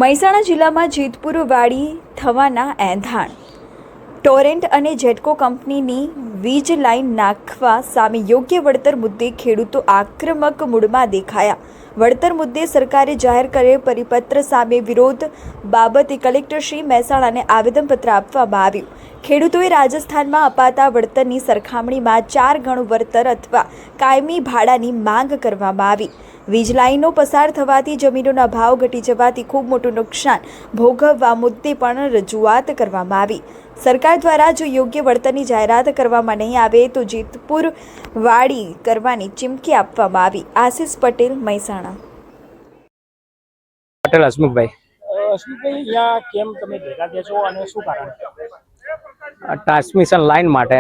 મહેસાણા જિલ્લામાં જેતપુર વાડી થવાના એંધાણ ટોરેન્ટ અને જેટકો કંપનીની વીજ લાઇન નાખવા સામે યોગ્ય વળતર મુદ્દે ખેડૂતો આક્રમક મૂડમાં દેખાયા। વળતર મુદ્દે સરકારે જાહેર કરેલ પરિપત્ર સામે વિરોધ બાબતે કલેક્ટર શ્રી મહેસાણાને આવેદનપત્ર આપવામાં આવ્યું। ખેડૂતોએ રાજસ્થાનમાં અપાતા વળતરની સરખામણીમાં 4 ગણું વળતર અથવા કાયમી ભાડાની માંગ કરવામાં આવી। વીજ લાઇનો પસાર થવાથી જમીનોના ભાવ ઘટી જવાથી ખૂબ મોટું નુકસાન ભોગવવા મુદ્દે પણ રજૂઆત કરવામાં આવી। સરકાર દ્વારા જો યોગ્ય વળતરની જાહેરાત કરવામાં નહીં આવે તો જેતપુર વાડી કરવાની ચીમકી આપવામાં આવી। આશિષ પટેલ, મહેસાણા। પટેલ હસમુખભાઈ। હસમુખભાઈ, અહીંયા કેમ તમે ભેગા થયા છો અને શું કારણ? ટ્રાન્સમિશન લાઇન માટે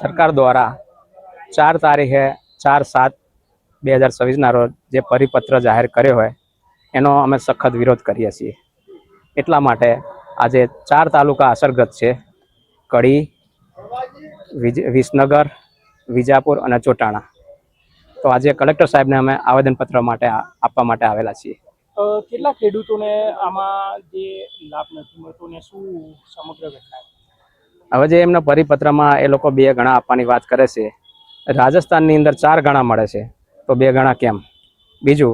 સરકાર દ્વારા 4 તારીખે 4/7/2024 રોજ જે પરિપત્ર જાહેર કર્યો હોય એનો અમે સખત વિરોધ કરીએ છીએ। એટલા માટે આજે 4 તાલુકા અસરગ્રસ્ત છે: કડી, વિસનગર, વિજાપુર અને ચોટાણા। તો આજે કલેક્ટર સાહેબને અમે આવેદનપત્ર માટે આપવા માટે આવેલા છીએ। કેટલા ખેડૂતોને આમાં જે લાભ નથી મળતો ને શું સમગ્ર ઘટના? હવે જે એમના પરિપત્રમાં એ લોકો 2 ગણા આપવાની વાત કરે છે। રાજસ્થાનની અંદર 4 ગણા મળે છે તો 2 ગણા કેમ? બીજું,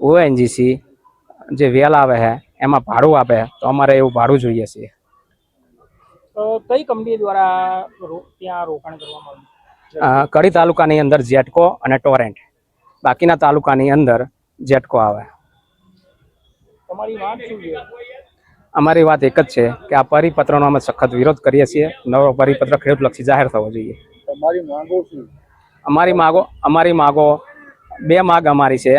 ઓએનજીસી જે વેલ આવે છે એમાં ભાડું આપે તો અમારે એવું ભાડું જોઈએ છે। કઈ કંપની દ્વારા ત્યાં રોકાણ કરવામાં આવ્યું? કડી તાલુકાની અંદર જેટકો અને ટોરેન્ટ, બાકીના તાલુકાની અંદર જેટકો આવે। તમારી વાત શું છે? અમારી વાત એક જ છે કે આ પરિપત્રનો અમે સખત વિરોધ કરીએ છીએ। નવો પરિપત્ર ખેડૂતલક્ષી જાહેર થવો જોઈએ। તમારી માંગો શું? અમારી માગો 2 માગ અમારી છે: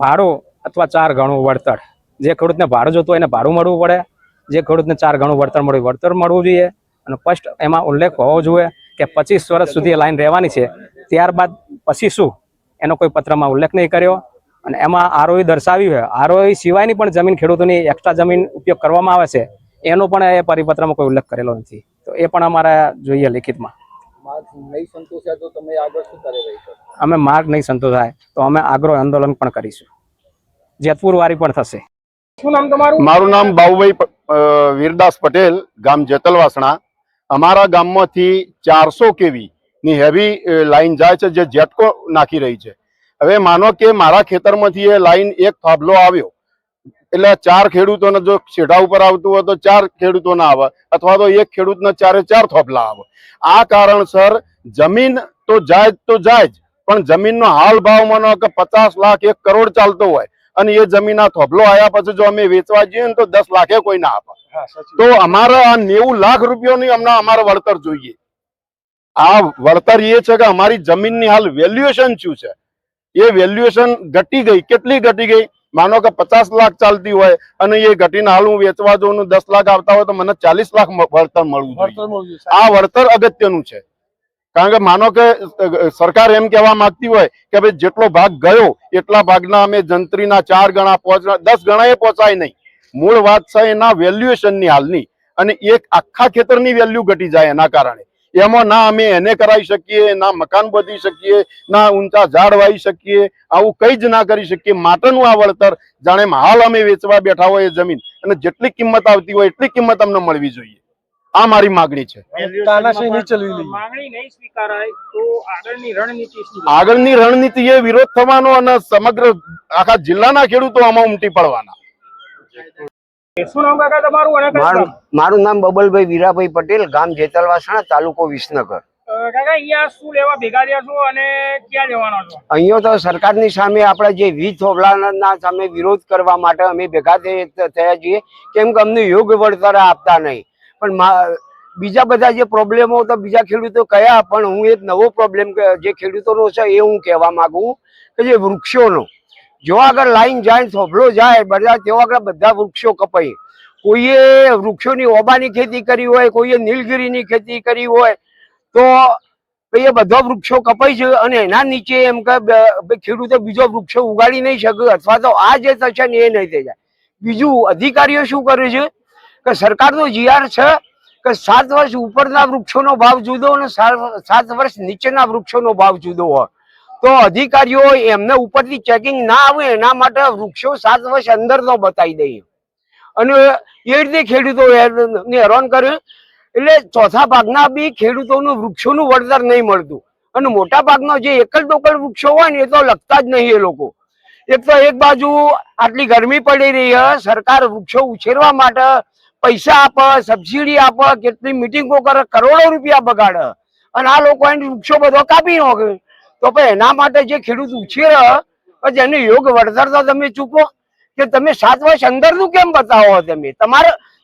ભાડું અથવા 4 ગણું વળતર। જે ખેડૂતને ભાડું જોતું હોય એને ભાડું મળવું પડે, જે ખેડૂતને 4 ગણું વળતર મળવું જોઈએ। અને ફર્સ્ટ એમાં ઉલ્લેખ હોવો જોઈએ કે 25 વર્ષ સુધી લાઈન રહેવાની છે, ત્યારબાદ પછી શું એનો કોઈ પત્રમાં ઉલ્લેખ નહીં કર્યો। અને એમાં આરઓઈ દર્શાવ્યું છે, આરઓઈ સિવાયની પણ જમીન ખેડૂતોની એક્સ્ટ્રા જમીન ઉપયોગ કરવામાં આવે છે એનો પણ એ પરિપત્રમાં કોઈ ઉલ્લેખ કરેલો નથી। તો એ પણ અમારે જોઈએ લેખિતમાં। અમે માર્ગ નહીં સંતોષાય તો અમે આગ્રહ આંદોલન પણ કરીશું। જેતપુર વારી પણ થશે। શું નામ તમારું? મારું નામ બાબુભાઈ વીરદાસ પટેલ, ગામ જેતલવાસણા। અમારા ગામમાંથી 400 kV ની હેવી લાઈન જાય છે જે જેટકો નાખી રહી છે। હવે માનો કે મારા ખેતરમાંથી એ લાઈન એક થાંભલો આવ્યો એટલે 4 ખેડૂતોને જો છેડા ઉપર આવતું હોય તો 4 ખેડૂતોના આવે અથવા તો એક ખેડૂતને 4 થાંભલા આવે। આ કારણસર જમીન તો જાય જ, પણ જમીનનો હાલ ભાવ માનો કે 50 લાખ 1 કરોડ ચાલતો હોય અને એ જમીનના થોભલો આવ્યા પછી જો અમે વેચવા જઈએ ને તો 10 લાખે કોઈ ના આપે। તો અમારે આ 90 લાખ રૂપિયાની અમારે વળતર જોઈએ। આ વળતર એ છે કે અમારી જમીનની હાલ વેલ્યુએશન શું છે, એ વેલ્યુએશન ઘટી ગઈ। કેટલી ઘટી ગઈ? માનો કે 50 લાખ ચાલતી હોય અને એ ઘટીને હાલ હું વેચવા જઉં 10 લાખ આવતા હોય તો મને 40 લાખ વળતર મળવું જોઈએ। આ વળતર અગત્યનું છે, કારણ કે માનો કે સરકાર એમ કહેવા માંગતી હોય કે ભાઈ જેટલો ભાગ ગયો એટલા ભાગના અમે જંત્રીના 4 ગણા 10 ગણા એ પહોંચાય નહીં। મૂળ વાત છે એના વેલ્યુએશનની હાલની, અને એક આખા ખેતરની વેલ્યુ ઘટી જાય એના કારણે એમાં ના અમે એને કરાવી શકીએ, ના મકાન બાંધી શકીએ, ના ઊંચા ઝાડ વાવી શકીએ, આવું કઈ જ ના કરી શકીએ। માટેનું આ વળતર જાણે હાલ અમે વેચવા બેઠા હોય એ જમીન અને જેટલી કિંમત આવતી હોય એટલી કિંમત અમને મળવી જોઈએ। આ મારી માગણી છે। આગળની રણનીતિ એ વિરોધ થવાનો અને સમગ્ર આખા જિલ્લાના ખેડૂતો આમાં ઉમટી પડવાના। શું નામ કાકા તમારું? મારું નામ બબલભાઈ વીરાભાઈ પટેલ, ગામ જેતલવાસણા, તાલુકો વિસનગર। કાકા, અહીંયા શું લેવા ભેગા થયા છો અને ક્યાં જવાના છો? અહીંયા તો સરકારની સામે આપણે જે વીજ થોભલાના સામે વિરોધ કરવા માટે અમે ભેગા થયા છીએ, કેમ કે અમને યોગ્ય વળતર આપતા નહીં। પણ બીજા બધા જે પ્રોબ્લેમો તો બીજા ખેડૂતો કયા, પણ હું એક નવો પ્રોબ્લેમ જે ખેડૂતોનો છે એ હું કહેવા માંગુ કે જે વૃક્ષોનો, જો આગળ લાઈન જાય, થોભલો જાય બધા, તેઓ આગળ બધા વૃક્ષો કપાઈ। કોઈએ વૃક્ષોની ઓબાની ખેતી કરી હોય, કોઈએ નીલગીરીની ખેતી કરી હોય તો એ બધા વૃક્ષો કપાઈ છે અને એના નીચે એમ કે ખેડૂતો બીજો વૃક્ષો ઉગાડી નહીં શકે અથવા તો આ જે થશે ને એ નહીં થઈ જાય। બીજું, અધિકારીઓ શું કરે છે કે સરકારનો જીઆર છે કે 7 વર્ષ ઉપરના વૃક્ષોનો ભાવ જુદો અને 7 વર્ષ નીચેના વૃક્ષોનો ભાવ જુદો હોય। તો અધિકારીઓ એમને ઉપરથી ચેકિંગ ના આવે એના માટે વૃક્ષો 7 વર્ષ અંદર તો બતાવી દઈએ। અને એ રીતે ખેડૂતો હેરાન કર્યું. એટલે ચોથા ભાગના બી ખેડૂતોનું વૃક્ષોનું વળતર નહીં મળતું, અને મોટા ભાગનો જે એકલ દોકલ વૃક્ષો હોય ને એ તો લગતા જ નહીં એ લોકો. એક તો એક બાજુ આટલી ગરમી પડી રહી છે, સરકાર વૃક્ષો ઉછેરવા માટે પૈસા આપે, સબસિડી આપે, કેટલી મિટિંગો કરે, કરોડો રૂપિયા બગાડે, અને આ લોકો એને વૃક્ષો બધો કાપી નાખે. તો પછી એના માટે જે ખેડૂત ઉછેરે પછી એને યોગ્ય વળતર તો તમે ચૂકો કે તમે 7 વર્ષ અંદરનું કેમ બતાવો?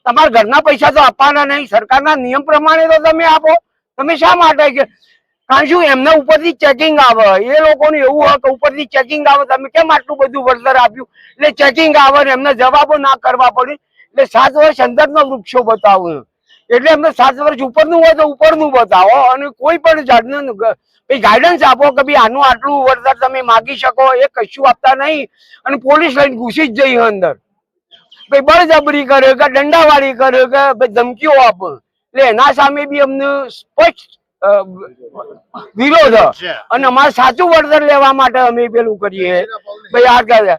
તમારા ઘરના પૈસા તો આપવાના નહીં, સરકારના નિયમ પ્રમાણે તો તમે આપો. તમે શા માટે? કે કારણ શું એમના ઉપરથી ચેકિંગ આવે, એ લોકોને એવું હોય કે ઉપરથી ચેકિંગ આવે, તમે કેમ આટલું બધું વળતર આપ્યું? એટલે ચેકિંગ આવે ને એમને જવાબો ના કરવા પડે. એટલે 7 વર્ષ અંદરના વૃક્ષો બતાવો. એટલે એમને 7 વર્ષ ઉપરનું હોય તો ઉપરનું બતાવો, અને કોઈ પણ જાતનું ગાઈડન્સ આપો કે ભાઈ આનું આટલું વળતર તમે માગી શકો. એ કશું આપતા નહીં, અને પોલીસ લઈને ઘૂસી જ જઈ અંદર. ભાઈ બળજબરી કરે કે દંડાવાળી કરે કે ધમકીઓ આપે. એટલે એના સામે બી અમને સ્પષ્ટ વિરોધ, અને અમારે સાચું વળતર લેવા માટે અમે પેલું કરીએ ભાઈ આ